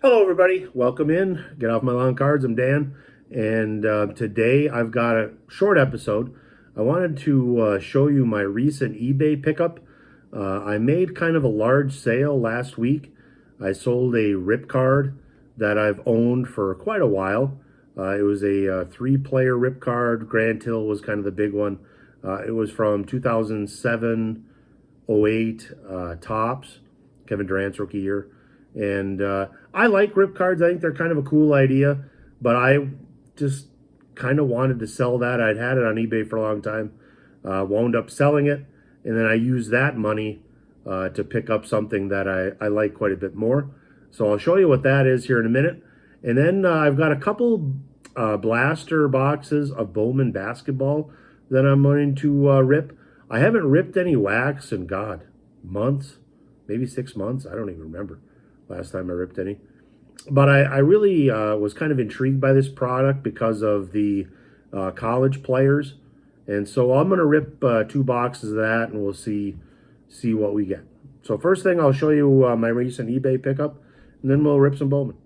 Hello, everybody. Welcome in. Get off my lawn cards. I'm Dan, and today I've got a short episode. I wanted to show you my recent eBay pickup. I made kind of a large sale last week. I sold a rip card that I've owned for quite a while. It was a three-player rip card. Grand Hill was kind of the big one. It was from 2007, 08 Topps, Kevin Durant's rookie year. And I like rip cards. I think they're kind of a cool idea, but I just kind of wanted to sell that. I'd had it on eBay for a long time, wound up selling it, and then I used that money to pick up something that I like quite a bit more. So I'll show you what that is here in a minute. And then I've got a couple blaster boxes of Bowman basketball that I'm going to rip. I haven't ripped any wax in, God, months, maybe 6 months. I don't even remember last time I ripped any. But I really was kind of intrigued by this product because of the college players. And so I'm going to rip 2 boxes of that, and we'll see what we get. So first thing, I'll show you my recent eBay pickup, and then we'll rip some Bowman.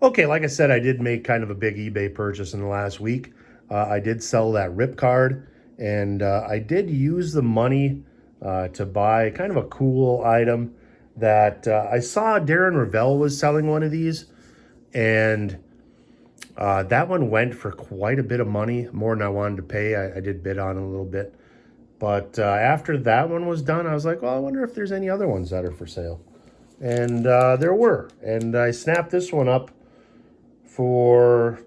Okay, like I said, I did make kind of a big eBay purchase in the last week. I did sell that rip card, and I did use the money to buy kind of a cool item that I saw Darren Ravel was selling one of these, and that one went for quite a bit of money, more than I wanted to pay. I did bid on it a little bit. But after that one was done, I was like, well, I wonder if there's any other ones that are for sale. And there were. And I snapped this one up for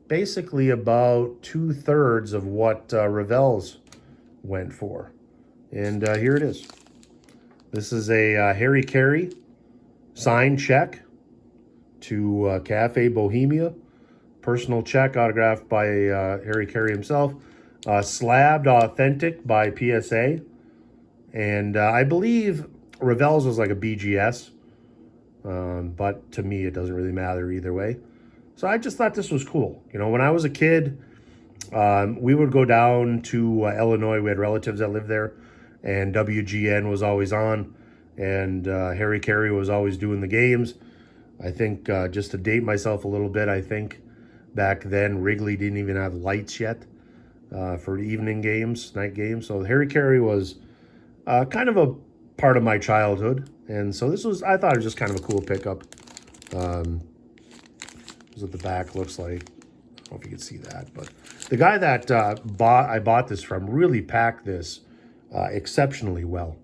basically about 2/3 of what Ravel's went for. And here it is. This is a Harry Carey signed check to Cafe Bohemia. Personal check autographed by Harry Carey himself. Slabbed authentic by PSA. And I believe Ravel's was like a BGS. But to me, it doesn't really matter either way. So I just thought this was cool. You know, when I was a kid, we would go down to Illinois. We had relatives that lived there. And WGN was always on, and Harry Carey was always doing the games. I think, just to date myself a little bit, I think back then Wrigley didn't even have lights yet for evening games, night games. So Harry Carey was kind of a part of my childhood, and so I thought it was just kind of a cool pickup. This is what the back looks like. I don't know if you can see that, but the guy that I bought this from really packed this exceptionally well.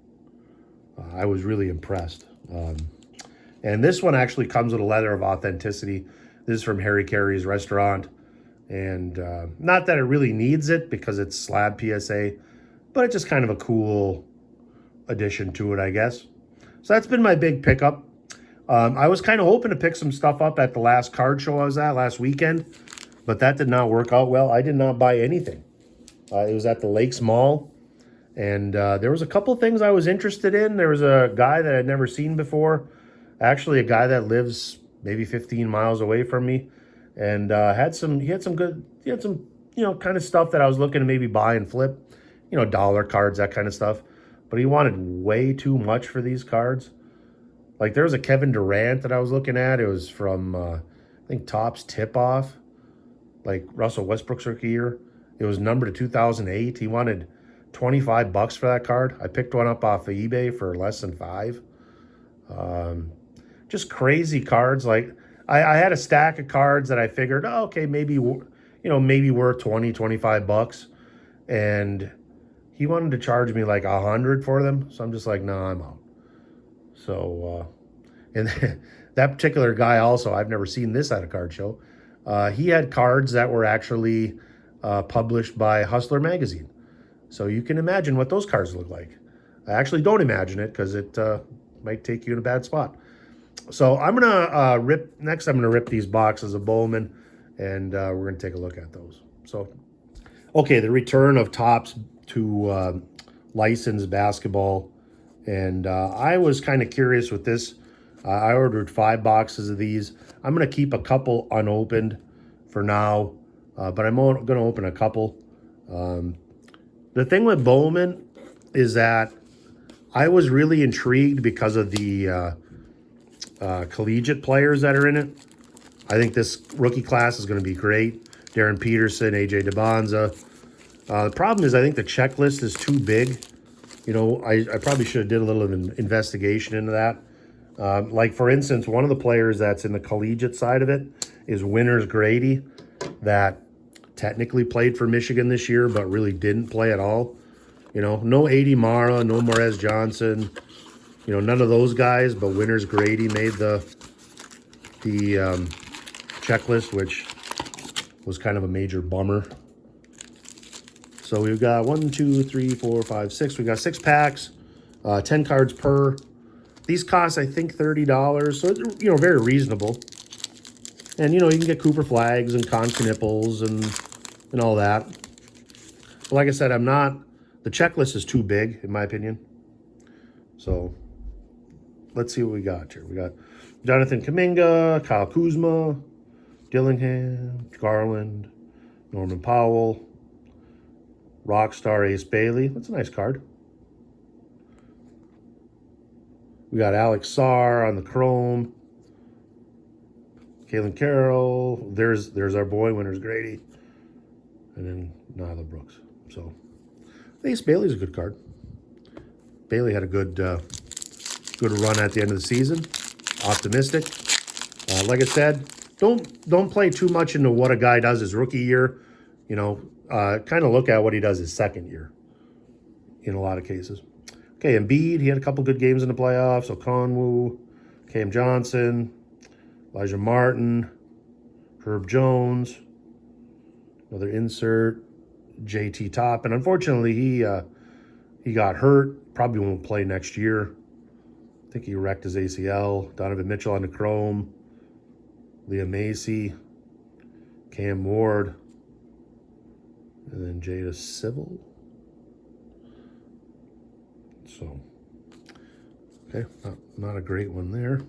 I was really impressed. And this one actually comes with a letter of authenticity. This is from Harry Carey's restaurant. And not that it really needs it because it's slab PSA, but it's just kind of a cool addition to it, I guess. So that's been my big pickup. I was kind of hoping to pick some stuff up at the last card show I was at last weekend, but that did not work out well. I did not buy anything. It was at the Lakes Mall. And there was a couple things I was interested in. There was a guy that I'd never seen before. Actually, a guy that lives maybe 15 miles away from me. And he had some, kind of stuff that I was looking to maybe buy and flip. You know, dollar cards, that kind of stuff. But he wanted way too much for these cards. Like, there was a Kevin Durant that I was looking at. It was from, I think, Topps Tip-Off. Like, Russell Westbrook's rookie year. It was numbered to 2008. He wanted $25 for that card. I picked one up off of eBay for less than $5. Just crazy cards. Like I had a stack of cards that I figured, oh, okay, maybe worth 20, $25. And he wanted to charge me like $100 for them. So I'm just like, no, I'm out. So, and that particular guy also, I've never seen this at a card show. He had cards that were actually published by Hustler magazine. So you can imagine what those cards look like. I actually don't imagine it because it might take you in a bad spot. So I'm going to I'm going to rip these boxes of Bowman, and we're going to take a look at those. So, okay, the return of Topps to licensed basketball. And I was kind of curious with this. I ordered 5 boxes of these. I'm going to keep a couple unopened for now, but I'm going to open a couple. The thing with Bowman is that I was really intrigued because of the collegiate players that are in it. I think this rookie class is going to be great. Darren Peterson, AJ DeBonza. The problem is I think the checklist is too big. You know, I probably should have did a little of an investigation into that. Like, for instance, one of the players that's in the collegiate side of it is Winters Grady, that technically played for Michigan this year, but really didn't play at all. You know, no A.D. Mara, no Morez Johnson, you know, none of those guys, but Winters Grady made the checklist, which was kind of a major bummer. So we've got 1, 2, 3, 4, 5, 6. We got 6 packs, 10 cards per. These cost, I think, $30, so it's, you know, very reasonable. And, you know, you can get Cooper Flags and Con Knipples and all that. But like I said, the checklist is too big, in my opinion. So let's see what we got here. We got Jonathan Kuminga, Kyle Kuzma, Dillingham, Garland, Norman Powell, Rockstar Ace Bailey. That's a nice card. We got Alex Sarr on the Chrome. Kalen Carroll. There's our boy, Winters Grady. And then Nyla Brooks. So Ace Bailey's a good card. Bailey had a good run at the end of the season. Optimistic. Like I said, don't play too much into what a guy does his rookie year. You know, kind of look at what he does his second year in a lot of cases. Okay, Embiid, he had a couple good games in the playoffs. Okonwu, Cam Johnson, Elijah Martin, Herb Jones, another insert, JT Top. And unfortunately, he got hurt. Probably won't play next year. I think he wrecked his ACL. Donovan Mitchell on the Chrome, Leah Macy, Cam Ward, and then Jada Civil. So, okay, not a great one there.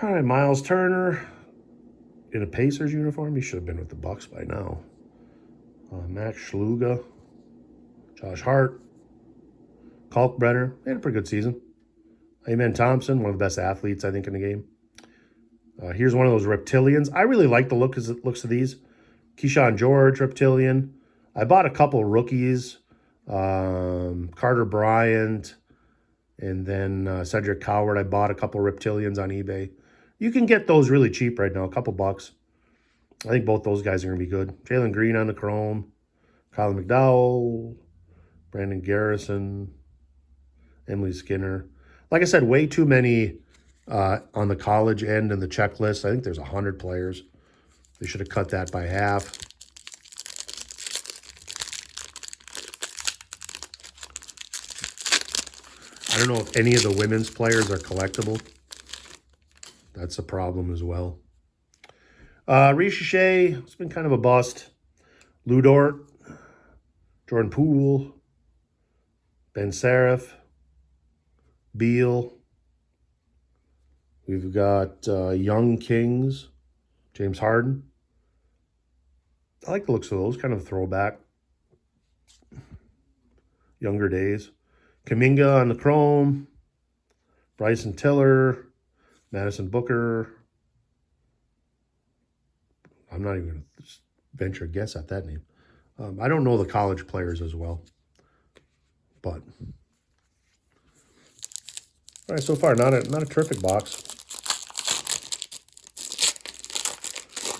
All right, Miles Turner in a Pacers uniform. He should have been with the Bucks by now. Max Schluga, Josh Hart, Kalkbrenner. They had a pretty good season. Amen Thompson, one of the best athletes, I think, in the game. Here's one of those reptilians. I really like the looks of these. Keyshawn George, reptilian. I bought a couple rookies. Carter Bryant, and then Cedric Coward. I bought a couple reptilians on eBay. You can get those really cheap right now, a couple bucks. I think both those guys are going to be good. Jalen Green on the Chrome. Kyle McDowell. Brandon Garrison. Emily Skinner. Like I said, way too many on the college end in the checklist. I think there's 100 players. They should have cut that by half. I don't know if any of the women's players are collectible. That's a problem as well. Richeche, it's been kind of a bust. Lou Dort, Jordan Poole, Ben Seraph, Beal. We've got Young Kings, James Harden. I like the looks of those, kind of a throwback. Younger days. Kuminga on the Chrome, Bryson Tiller, Madison Booker. I'm not even going to venture a guess at that name. I don't know the college players as well. But, all right, so far, not a terrific box.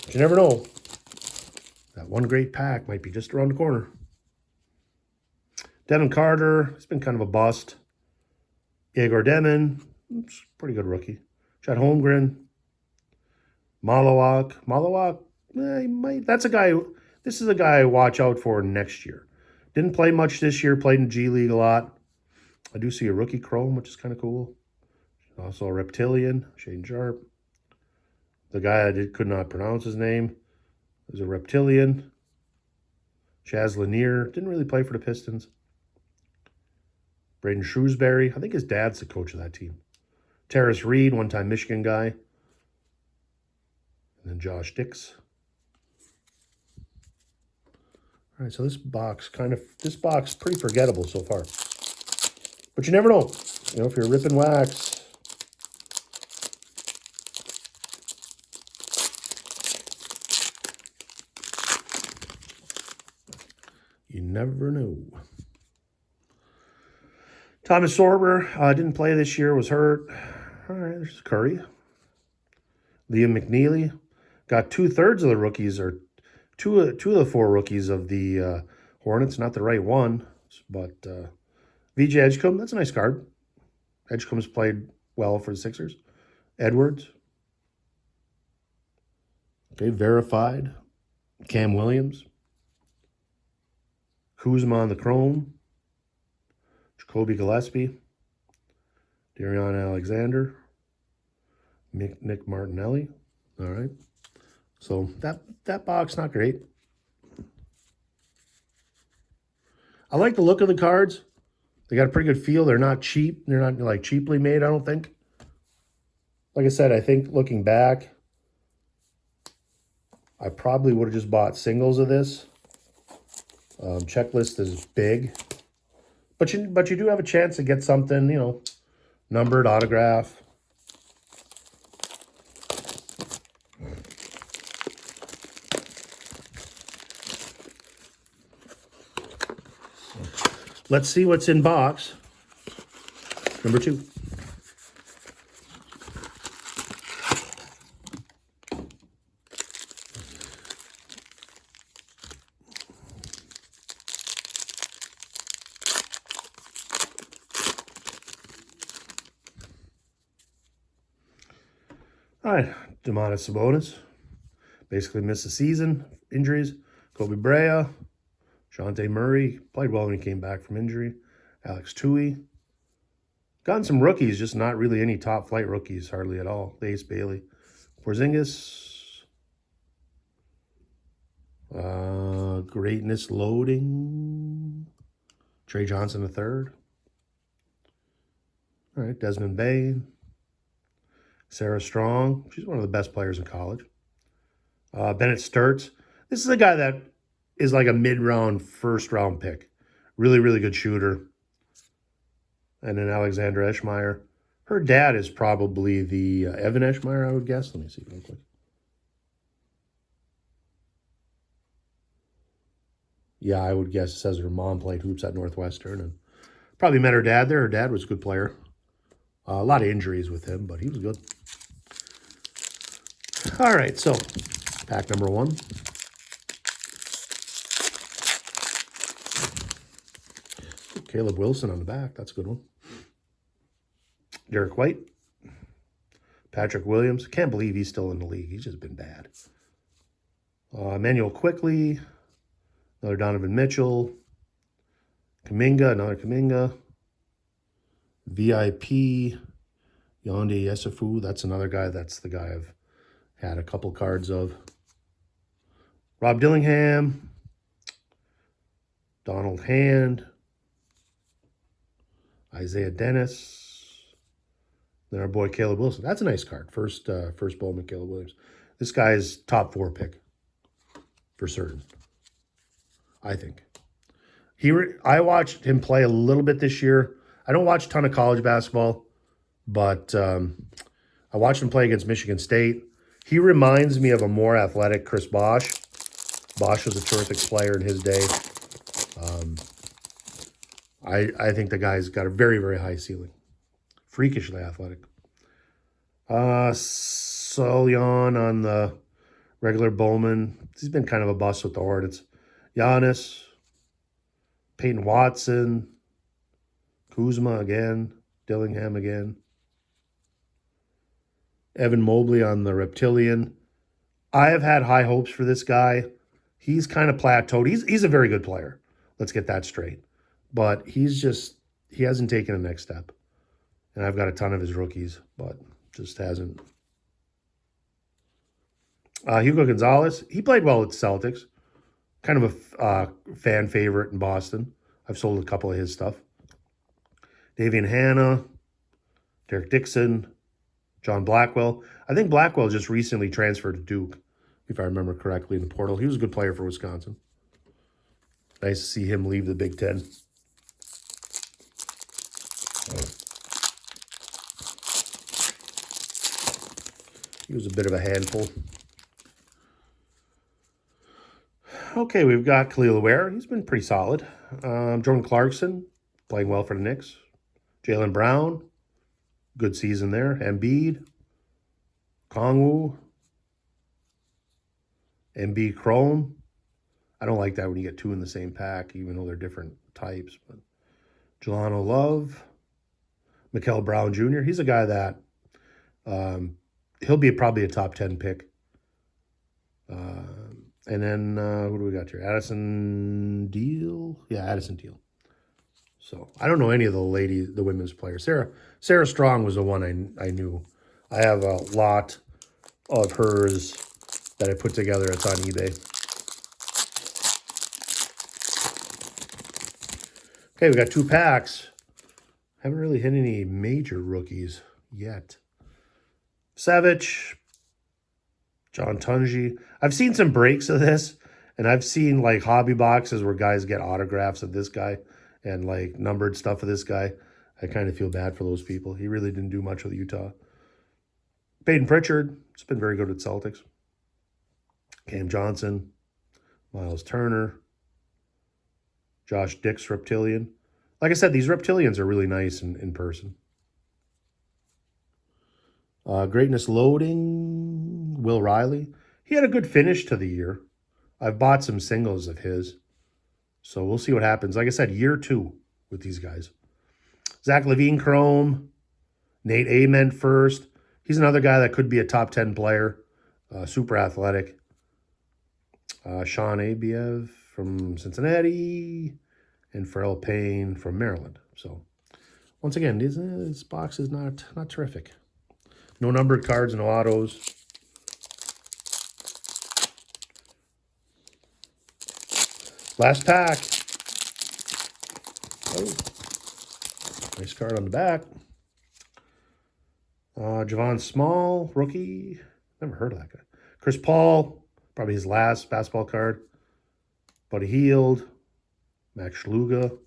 But you never know. That one great pack might be just around the corner. Devin Carter, he's been kind of a bust. Igor Demon, pretty good rookie. Chet Holmgren. Malawak, he might. That's a guy. This is a guy I watch out for next year. Didn't play much this year. Played in G League a lot. I do see a rookie Chrome, which is kind of cool. Also a reptilian, Shane Sharp. The guy I could not pronounce his name is a reptilian. Chaz Lanier didn't really play for the Pistons. Braden Shrewsbury, I think his dad's the coach of that team. Terrace Reed, one-time Michigan guy. And then Josh Dix. All right, so this box pretty forgettable so far. But you never know. You know, if you're ripping wax. You never know. Thomas Sorber didn't play this year, was hurt. All right, there's Curry. Liam McNeely. Got 2/3 of the rookies, or two of the 4 rookies of the Hornets. Not the right one, but VJ Edgecombe, that's a nice card. Edgecombe's played well for the Sixers. Edwards. Okay, verified. Cam Williams. Kuzma on the Chrome. Jacoby Gillespie. Darion Alexander. Nick Martinelli. All right. So that box, not great. I like the look of the cards. They got a pretty good feel. They're not cheap. They're not like cheaply made, I don't think. Like I said, I think looking back, I probably would have just bought singles of this. Checklist is big. But you do have a chance to get something, you know, numbered, autograph. Let's see what's in box number 2. All right, Domantas Sabonis. Basically missed the season, injuries. Kobe Brea. Shantae Murray. Played well when he came back from injury. Alex Tui. Gotten some rookies, just not really any top flight rookies, hardly at all. Ace Bailey. Porzingis. Greatness loading. Trey Johnson III. All right, Desmond Bain. Sarah Strong. She's one of the best players in college. Bennett Sturts. This is a guy that is like a mid-round, first-round pick. Really, really good shooter. And then Alexandra Eschmeyer. Her dad is probably the Evan Eschmeyer, I would guess. Let me see real quick. Yeah, I would guess it says her mom played hoops at Northwestern. And probably met her dad there. Her dad was a good player. A lot of injuries with him, but he was good. All right, so pack number 1. Caleb Wilson on the back. That's a good one. Derek White. Patrick Williams. Can't believe he's still in the league. He's just been bad. Emmanuel Quickly. Another Donovan Mitchell. Kuminga. Another Kuminga. VIP. Yonde Yesufu. That's another guy. That's the guy I've had a couple cards of. Rob Dillingham. Donald Hand. Isaiah Dennis. Then our boy Caleb Wilson. That's a nice card. First Bowman, Caleb Williams. This guy's top 4 pick. For certain. I think. I watched him play a little bit this year. I don't watch a ton of college basketball, but I watched him play against Michigan State. He reminds me of a more athletic Chris Bosh. Bosh was a terrific player in his day. I think the guy's got a very, very high ceiling. Freakishly athletic. Solyan on the regular Bowman. He's been kind of a bust with the Hornets. Giannis. Peyton Watson. Kuzma again. Dillingham again. Evan Mobley on the Reptilian. I have had high hopes for this guy. He's kind of plateaued. He's a very good player. Let's get that straight. But he hasn't taken a next step. And I've got a ton of his rookies, but just hasn't. Hugo Gonzalez, he played well with the Celtics. Kind of a fan favorite in Boston. I've sold a couple of his stuff. Davian Hanna, Derek Dixon, John Blackwell. I think Blackwell just recently transferred to Duke, if I remember correctly, in the portal. He was a good player for Wisconsin. Nice to see him leave the Big Ten. He was a bit of a handful. Okay, we've got Khalil Ware. He's been pretty solid. Jordan Clarkson, playing well for the Knicks. Jaylen Brown, good season there. Embiid, Kongwu, Embiid Chrome. I don't like that when you get two in the same pack, even though they're different types. But Jelano Love, Mikal Brown Jr. He's a guy that he'll be probably a top 10 pick. And then what do we got here? Addison Deal. Yeah, Addison Deal. So I don't know any of the women's players. Sarah Strong was the one I knew. I have a lot of hers that I put together. It's on eBay. Okay, we got 2 packs. Haven't really hit any major rookies yet. Savage, John Tunji. I've seen some breaks of this, and I've seen like hobby boxes where guys get autographs of this guy and like numbered stuff of this guy. I kind of feel bad for those people. He really didn't do much with Utah. Peyton Pritchard, it's been very good with Celtics. Cam Johnson, Miles Turner, Josh Dix, Reptilian. Like I said, these Reptilians are really nice in person. Greatness Loading, Will Riley. He had a good finish to the year. I've bought some singles of his. So we'll see what happens. Like I said, year 2 with these guys. Zach LaVine Chrome, Nate Amen first. He's another guy that could be a top 10 player. Super athletic. Sean Abiev from Cincinnati. And Pharrell Payne from Maryland. So once again, this box is not terrific. No numbered cards, no autos. Last pack. Oh, nice card on the back. Javon Small, rookie. Never heard of that guy. Chris Paul, probably his last basketball card. Buddy Hield, Max Schluga,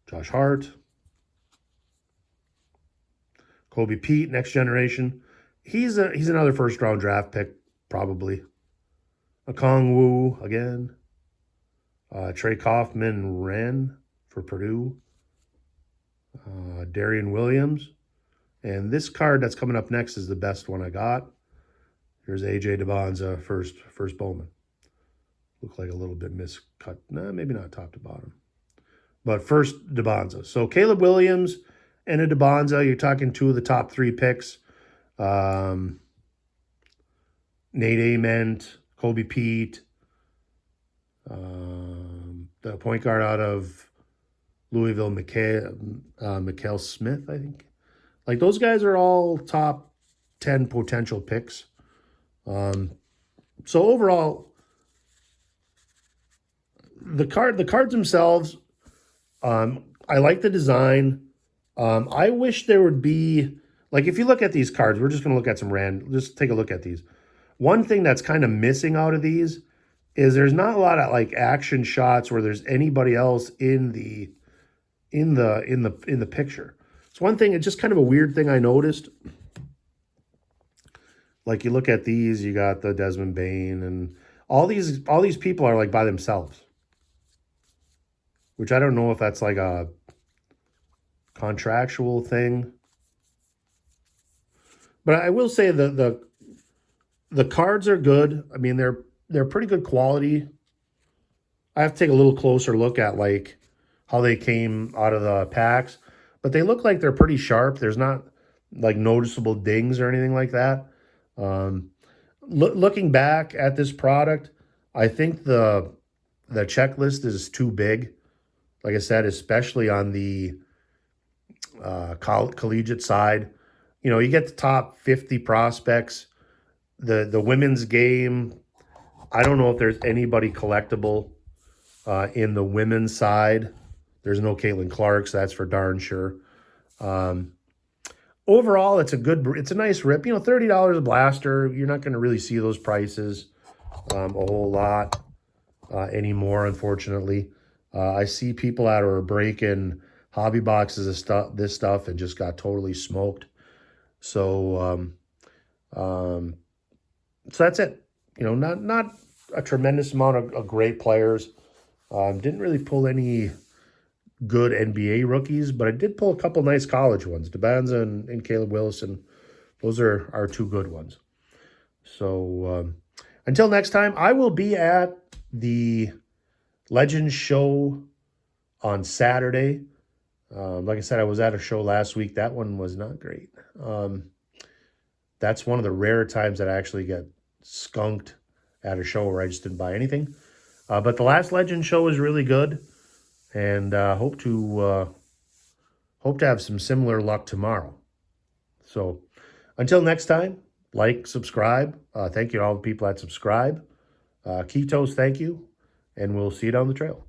Josh Hart. Kobe Pete, next generation. He's another first-round draft pick, probably. Okongwu again. Trey Kaufman-Renn for Purdue. Darian Williams. And this card that's coming up next is the best one I got. Here's A.J. DeBonza, first Bowman. Look like a little bit miscut. Nah, maybe not top to bottom. But first DeBonza. So Caleb Williams and a DeBonza, you're talking 2 of the top 3 picks. Nate Ament, Kobe Pete, the point guard out of Louisville, Mikael Smith, I think. Like, those guys are all top 10 potential picks. So overall, the cards themselves, I like the design. I wish there would be, like, if you look at these cards, we're just going to look at just take a look at these. One thing that's kind of missing out of these is there's not a lot of like action shots where there's anybody else in the picture. It's one thing, it's just kind of a weird thing I noticed. Like, you look at these, you got the Desmond Bain and all these people are like by themselves. Which I don't know if that's like a contractual thing. But I will say the cards are good. I mean, they're pretty good quality. I have to take a little closer look at like how they came out of the packs, but they look like they're pretty sharp. There's not like noticeable dings or anything like that. Looking back at this product, I think the checklist is too big. Like I said, especially on the collegiate side. You know, you get the top 50 prospects. The women's game, I don't know if there's anybody collectible in the women's side. There's no Caitlin Clark, so that's for darn sure. Overall, it's a nice rip. You know, $30 a blaster. You're not going to really see those prices a whole lot. anymore, unfortunately. I see people that are breaking hobby boxes of this stuff and just got totally smoked. So, so that's it. You know, not a tremendous amount of great players. Didn't really pull any good NBA rookies, but I did pull a couple nice college ones. DeBanza and Caleb Willison. Those are our two good ones. So until next time, I will be at the Legends show on Saturday. Like I said, I was at a show last week. That one was not great. That's one of the rare times that I actually get skunked at a show where I just didn't buy anything. But the last Legend show was really good, and hope to have some similar luck tomorrow. So until next time, like, subscribe. Thank you to all the people that subscribe. Ketos, thank you, and we'll see you down the trail.